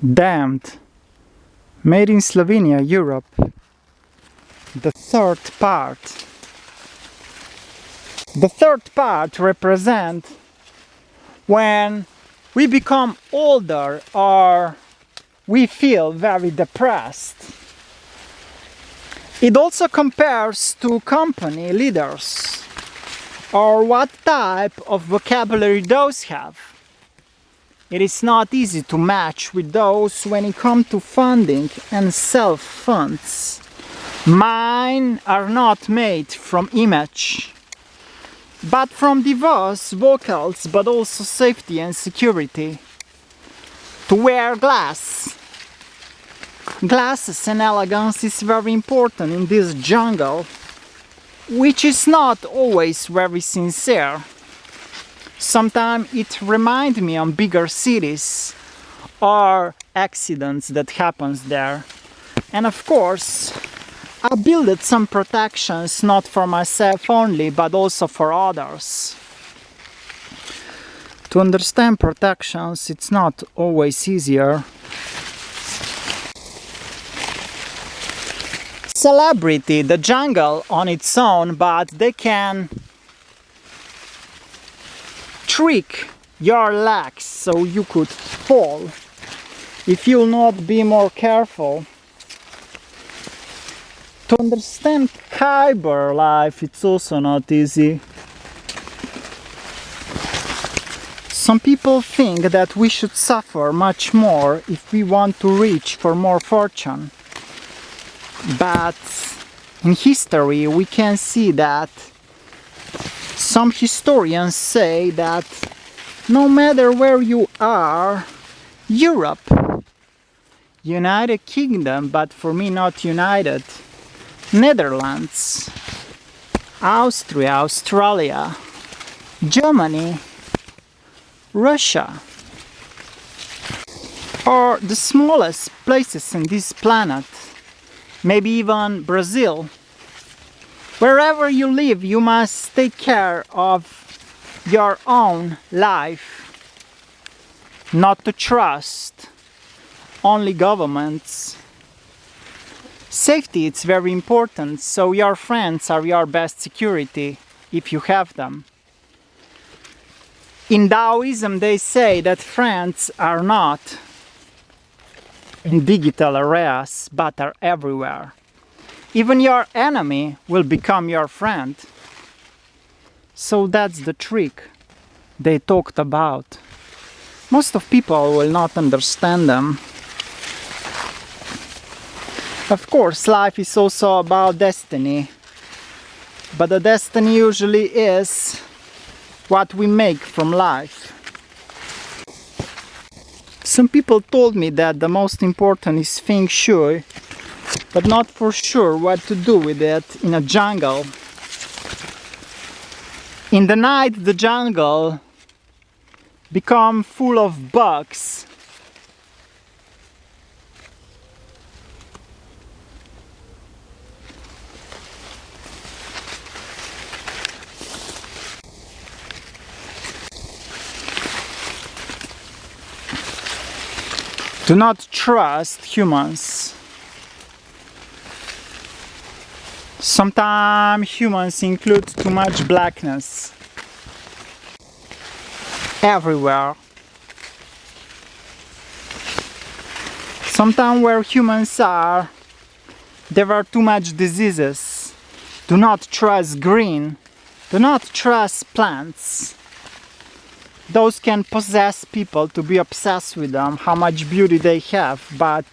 Damned, made in Slovenia, Europe. The third part. The third part represents when we become older or we feel very depressed. It also compares to company leaders or what type of vocabulary those have. It is not easy to match with those when it comes to funding and self-funds. Mine are not made from image, but from diverse vocals, but also safety and security. To wear glasses and elegance is very important in this jungle, which is not always very sincere. Sometimes it reminds me of bigger cities or accidents that happens there. And of course, I built some protections not for myself only, but also for others. To understand protections, it's not always easier. Celebrity, the jungle on its own, but they can trick your legs so you could fall if you'll not be more careful. To understand Khyber life, it's also not easy. Some people think that we should suffer much more if we want to reach for more fortune. But in history we can see that some historians say that no matter where you are, Europe, United Kingdom, but for me not United, Netherlands, Austria, Australia, Germany, Russia, or the smallest places in this planet, maybe even Brazil. Wherever you live, you must take care of your own life, not to trust only governments. Safety is very important, so your friends are your best security if you have them. In Taoism they say that friends are not in digital areas, but are everywhere. Even your enemy will become your friend. So that's the trick they talked about. Most of people will not understand them. Of course, life is also about destiny, but the destiny usually is what we make from life. Some people told me that the most important is feng shui, but not for sure what to do with it in a jungle. In the night, the jungle becomes full of bugs. Do not trust humans. Sometimes humans include too much blackness everywhere. Sometimes where humans are, there are too much diseases. Do not trust green. Do not trust plants. Those can possess people to be obsessed with them, how much beauty they have, but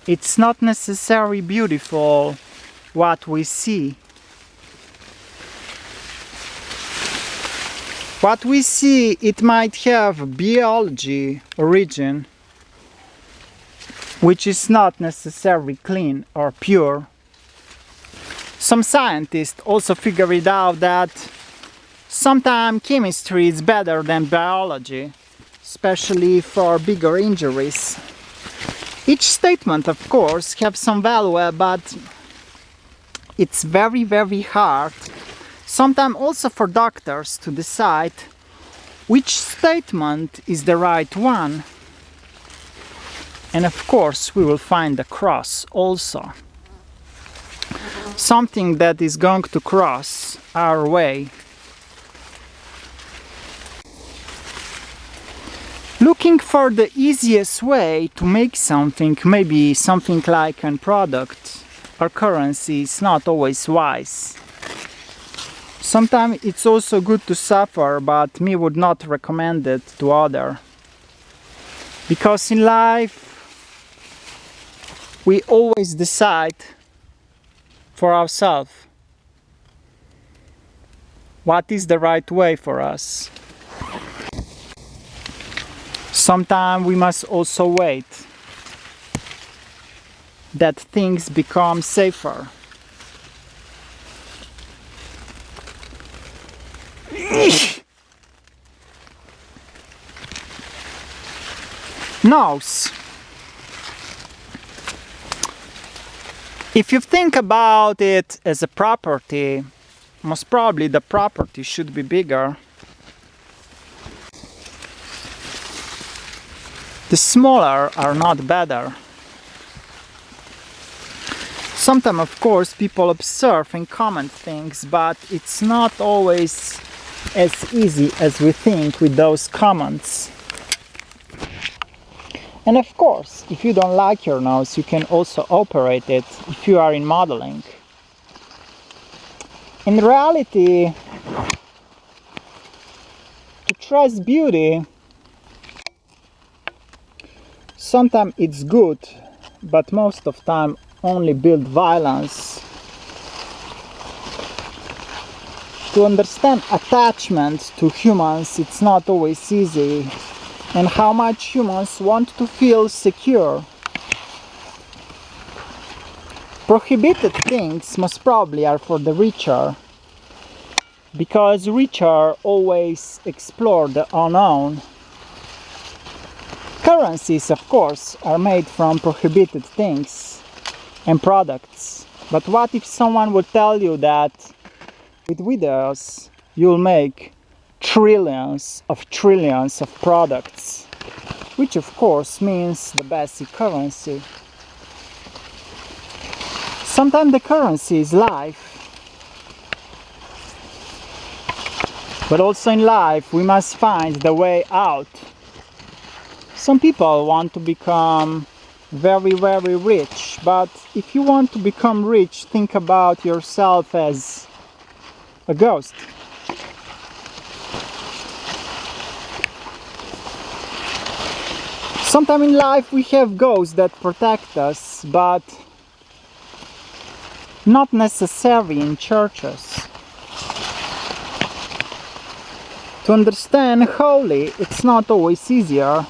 it's not necessarily beautiful what we see. What we see, it might have biology origin, which is not necessarily clean or pure. Some scientists also figured out that sometimes chemistry is better than biology, especially for bigger injuries. Each statement, of course, has some value, but it's very, very hard, sometimes also for doctors, to decide which statement is the right one. And of course, we will find the cross also. Something that is going to cross our way. Looking for the easiest way to make something, maybe something like a product or currency, is not always wise. Sometimes it's also good to suffer, but me would not recommend it to others. Because in life, we always decide for ourselves what is the right way for us. Sometimes we must also wait that things become safer. Nose. If you think about it as a property, most probably the property should be bigger. The smaller are not better. Sometimes, of course, people observe and comment things, but it's not always as easy as we think with those comments. And of course, if you don't like your nose, you can also operate it if you are in modeling. In reality, to trust beauty, sometimes it's good, but most of the time only build violence. To understand attachment to humans, it's not always easy. And how much humans want to feel secure. Prohibited things most probably are for the richer, because richer always explore the unknown. Currencies, of course, are made from prohibited things and products. But what if someone would tell you that with videos you'll make trillions of products, which of course means the basic currency. Sometimes the currency is life, but also in life we must find the way out. Some people want to become very, very rich, but if you want to become rich, think about yourself as a ghost. Sometimes in life we have ghosts that protect us, but not necessarily in churches. To understand holy, it's not always easier.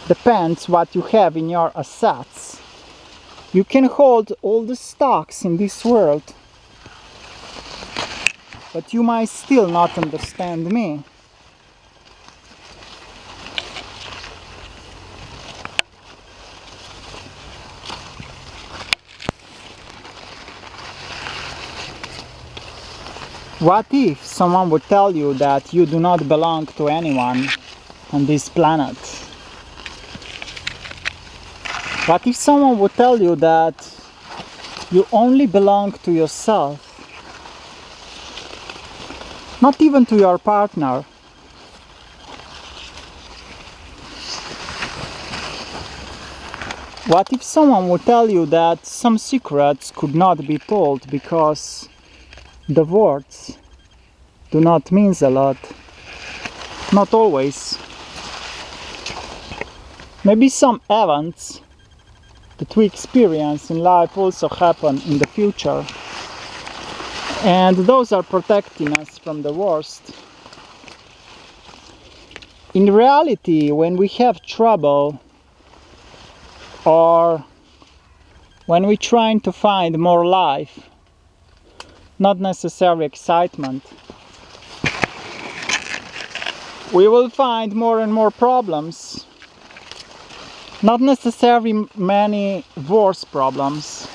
Depends what you have in your assets. You can hold all the stocks in this world, but you might still not understand me. What if someone would tell you that you do not belong to anyone on this planet? What if someone would tell you that you only belong to yourself? Not even to your partner. What if someone would tell you that some secrets could not be told because the words do not mean a lot? Not always. Maybe some events that we experience in life also happen in the future, and those are protecting us from the worst. In reality, when we have trouble or when we're trying to find more life, not necessarily excitement, we will find more and more problems. Not necessarily many worse problems.